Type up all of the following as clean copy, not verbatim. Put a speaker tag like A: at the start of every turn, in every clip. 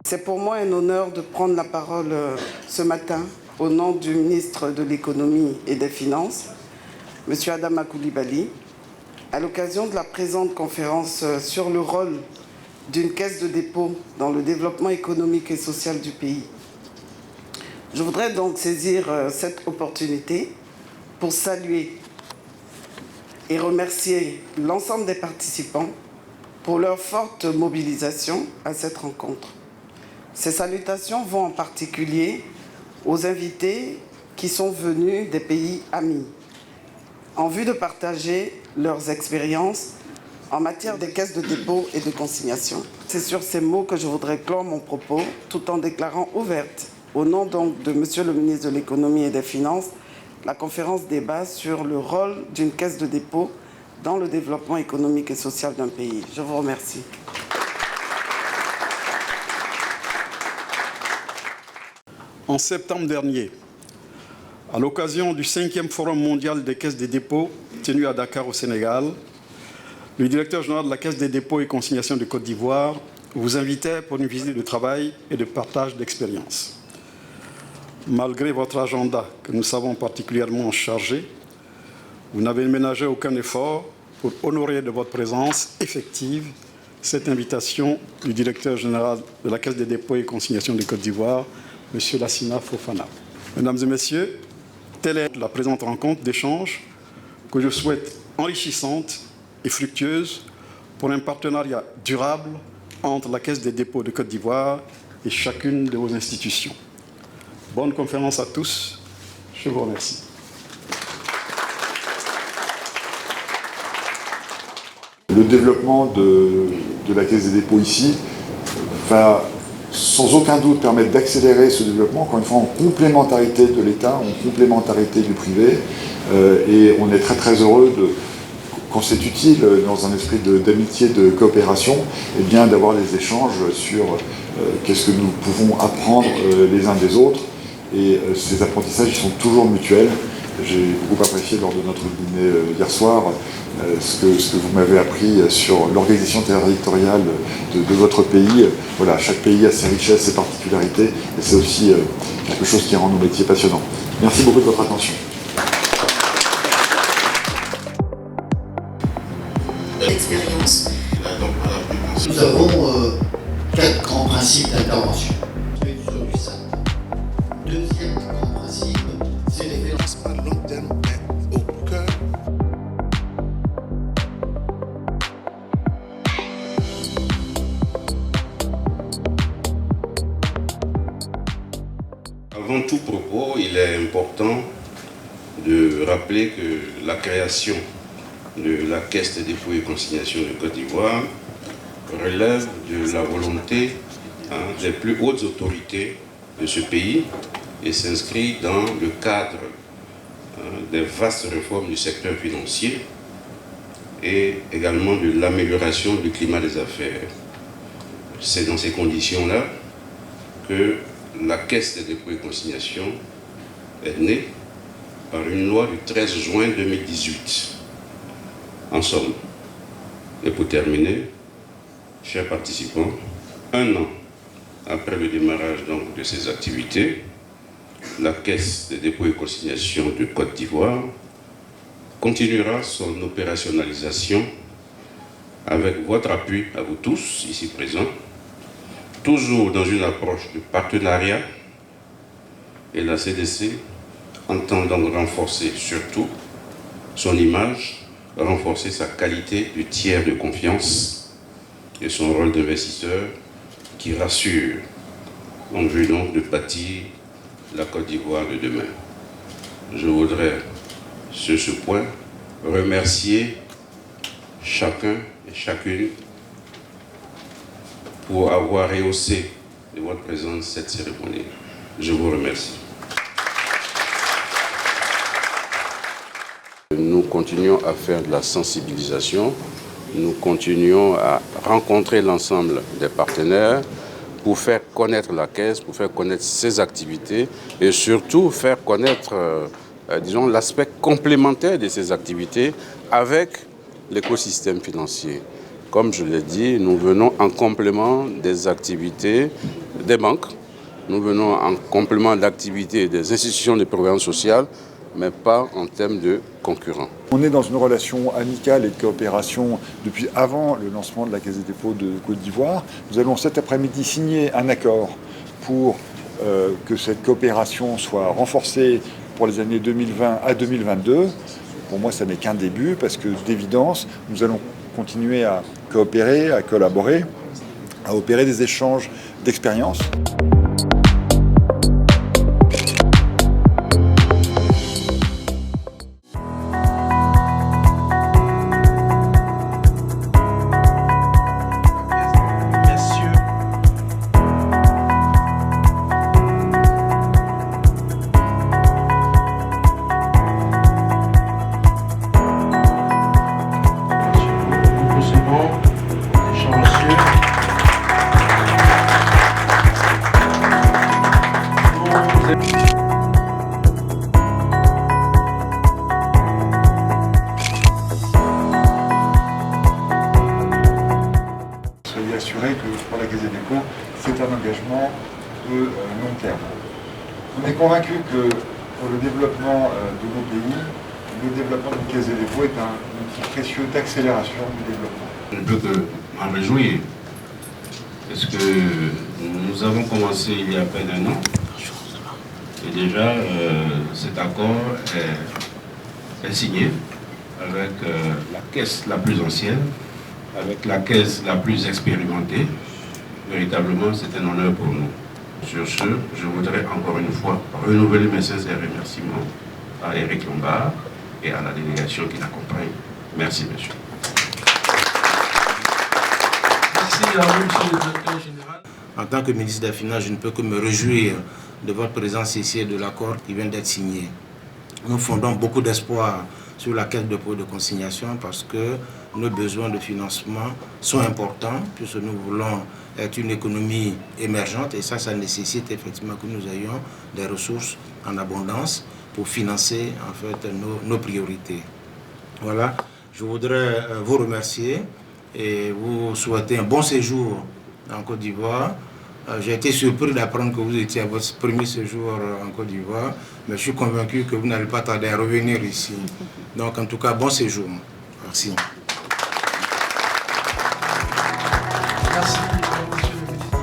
A: C'est pour moi un honneur de prendre la parole ce matin au nom du ministre de l'Économie et des Finances, M. Adama Coulibaly, à l'occasion de la présente conférence sur le rôle d'une caisse de dépôt dans le développement économique et social du pays. Je voudrais donc saisir cette opportunité pour saluer et remercier l'ensemble des participants pour leur forte mobilisation à cette rencontre. Ces salutations vont en particulier aux invités qui sont venus des pays amis, en vue de partager leurs expériences en matière des caisses de dépôt et de consignation. C'est sur ces mots que je voudrais clore mon propos, tout en déclarant ouverte, au nom donc de Monsieur le ministre de l'Économie et des Finances, la conférence débat sur le rôle d'une caisse de dépôt dans le développement économique et social d'un pays. Je vous remercie.
B: En septembre dernier, à l'occasion du 5e Forum mondial des caisses des dépôts tenu à Dakar au Sénégal, le directeur général de la Caisse des dépôts et consignations de Côte d'Ivoire vous invitait pour une visite de travail et de partage d'expériences. Malgré votre agenda que nous savons particulièrement chargé, vous n'avez ménagé aucun effort pour honorer de votre présence effective cette invitation du directeur général de la Caisse des dépôts et consignations de Côte d'Ivoire, M. Lassina Fofana. Mesdames et messieurs, telle est la présente rencontre d'échange que je souhaite enrichissante et fructueuse pour un partenariat durable entre la Caisse des dépôts de Côte d'Ivoire et chacune de vos institutions. Bonne conférence à tous. Je vous remercie.
C: Le développement de la Caisse des dépôts ici va sans aucun doute permettre d'accélérer ce développement, encore une fois en complémentarité de l'État, en complémentarité du privé. Et on est très très heureux quand c'est utile, dans un esprit d'amitié, de coopération, et bien d'avoir des échanges sur qu'est-ce que nous pouvons apprendre les uns des autres. Et ces apprentissages ils sont toujours mutuels. J'ai beaucoup apprécié lors de notre dîner hier soir ce que vous m'avez appris sur l'organisation territoriale de votre pays. Voilà, chaque pays a ses richesses, ses particularités, et c'est aussi quelque chose qui rend nos métiers passionnants. Merci beaucoup de votre attention.
D: L'expérience. Nous avons 4 grands principes d'intervention. Deuxième grand principe, c'est les financements à long terme et au cœur.
E: Avant tout propos, il est important de rappeler que la création de la Caisse des dépôts et consignations de Côte d'Ivoire relève de la volonté des plus hautes autorités de ce pays et s'inscrit dans le cadre des vastes réformes du secteur financier et également de l'amélioration du climat des affaires. C'est dans ces conditions-là que la Caisse des dépôts et consignations est née par une loi du 13 juin 2018. En somme, et pour terminer, chers participants, 1 an après le démarrage donc, de ces activités, la Caisse des dépôts et consignations de Côte d'Ivoire continuera son opérationnalisation avec votre appui à vous tous, ici présents, toujours dans une approche de partenariat, et la CDC entend donc renforcer surtout son image, renforcer sa qualité de tiers de confiance et son rôle d'investisseur qui rassure en vue donc de bâtir la Côte d'Ivoire de demain. Je voudrais sur ce point remercier chacun et chacune pour avoir rehaussé de votre présence cette cérémonie. Je vous remercie.
F: Nous continuons à faire de la sensibilisation, nous continuons à rencontrer l'ensemble des partenaires pour faire connaître la Caisse, pour faire connaître ses activités et surtout faire connaître, disons, l'aspect complémentaire de ces activités avec l'écosystème financier. Comme je l'ai dit, nous venons en complément des activités des banques. Nous venons en complément d'activité des institutions de prévoyance sociale, mais pas en termes de concurrents.
C: On est dans une relation amicale et de coopération depuis avant le lancement de la Caisse des dépôts de Côte d'Ivoire. Nous allons cet après-midi signer un accord pour que cette coopération soit renforcée pour les années 2020 à 2022. Pour moi, ça n'est qu'un début parce que d'évidence, nous allons continuer à coopérer, à collaborer, à opérer des échanges d'expériences. Soyez assurés que pour la Caisse des dépôts, c'est un engagement de long terme. On est convaincu que pour le développement de nos pays, le développement d'une Caisse des dépôts est un outil précieux d'accélération du développement.
E: Je ne peux que m'en réjouir, parce que nous avons commencé il y a près d'1 an, et déjà cet accord est signé avec la caisse la plus ancienne, avec la caisse la plus expérimentée. Véritablement, c'est un honneur pour nous. Sur ce, je voudrais encore une fois renouveler mes sincères remerciements à Éric Lombard et à la délégation qui l'accompagne. Merci, monsieur.
G: Merci à vous, monsieur le directeur général. En tant que ministre des Finances, je ne peux que me réjouir de votre présence ici et de l'accord qui vient d'être signé. Nous fondons beaucoup d'espoir sur la Caisse de dépôt et de consignation parce que nos besoins de financement sont importants puisque nous voulons être une économie émergente et ça nécessite effectivement que nous ayons des ressources en abondance pour financer en fait nos priorités. Voilà, je voudrais vous remercier et vous souhaiter un bon séjour en Côte d'Ivoire. J'ai été surpris d'apprendre que vous étiez à votre premier séjour en Côte d'Ivoire, mais je suis convaincu que vous n'allez pas tarder à revenir ici. Donc en tout cas, bon séjour. Merci.
D: Merci, monsieur le ministre.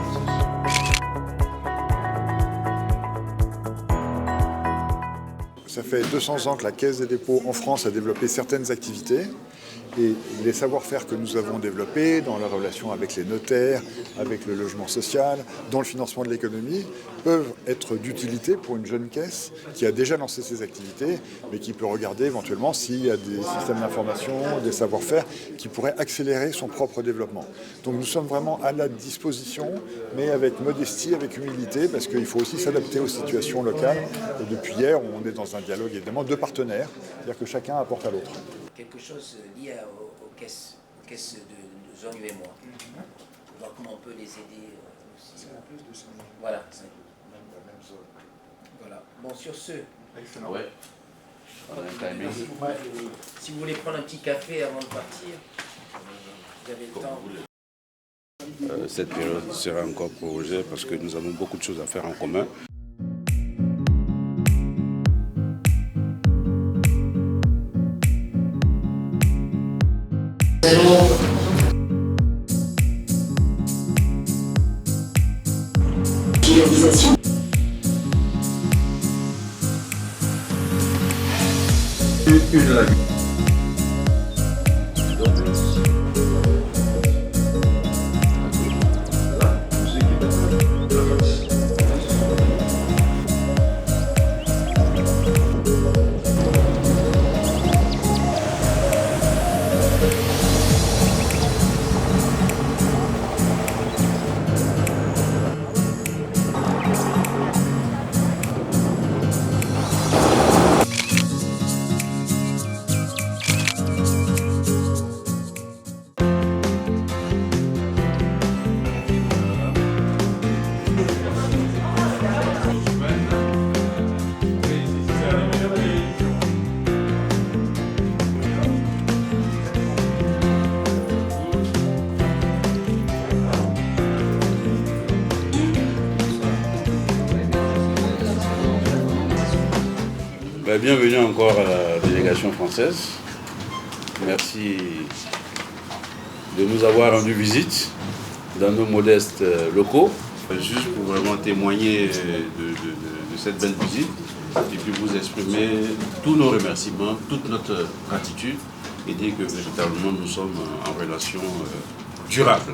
C: Ça fait 200 ans que la Caisse des dépôts en France a développé certaines activités. Et les savoir-faire que nous avons développés dans la relation avec les notaires, avec le logement social, dans le financement de l'économie, peuvent être d'utilité pour une jeune caisse qui a déjà lancé ses activités, mais qui peut regarder éventuellement s'il y a des systèmes d'information, des savoir-faire qui pourraient accélérer son propre développement. Donc nous sommes vraiment à la disposition, mais avec modestie, avec humilité, parce qu'il faut aussi s'adapter aux situations locales. Et depuis hier, on est dans un dialogue évidemment de partenaires, c'est-à-dire que chacun apporte à l'autre.
H: Quelque chose lié aux caisses de zone UEMOA, pour voir comment on peut les aider aussi.
C: C'est en plus de ça.
H: Voilà.
C: Même zone.
H: Voilà. Bon, sur ce,
C: Excellent.
F: Ouais.
H: merci beaucoup. Si vous voulez prendre un petit café avant de partir, vous avez le temps.
F: Cette période sera encore prolongée parce que nous avons beaucoup de choses à faire en commun.
I: Réalisation.
B: Une
F: Bienvenue encore à la délégation française. Merci de nous avoir rendu visite dans nos modestes locaux.
E: Juste pour vraiment témoigner de cette belle visite et puis vous exprimer tous nos remerciements, toute notre gratitude et dire que véritablement nous sommes en relation durable.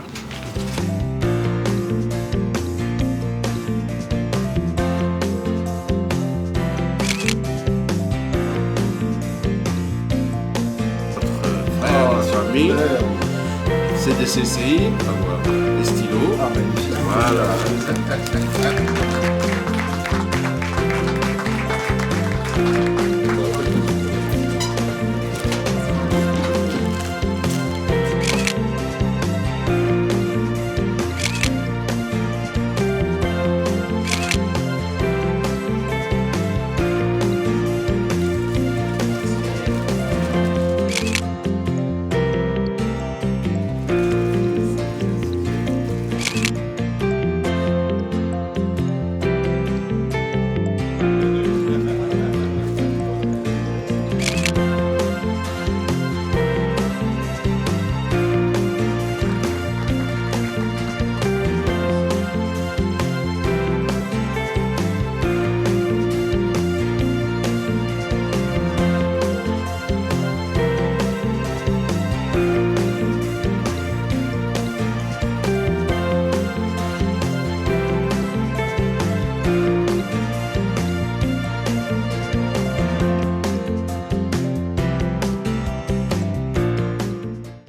E: Notre frère, notre famille, CDCCI, les stylos. Voilà.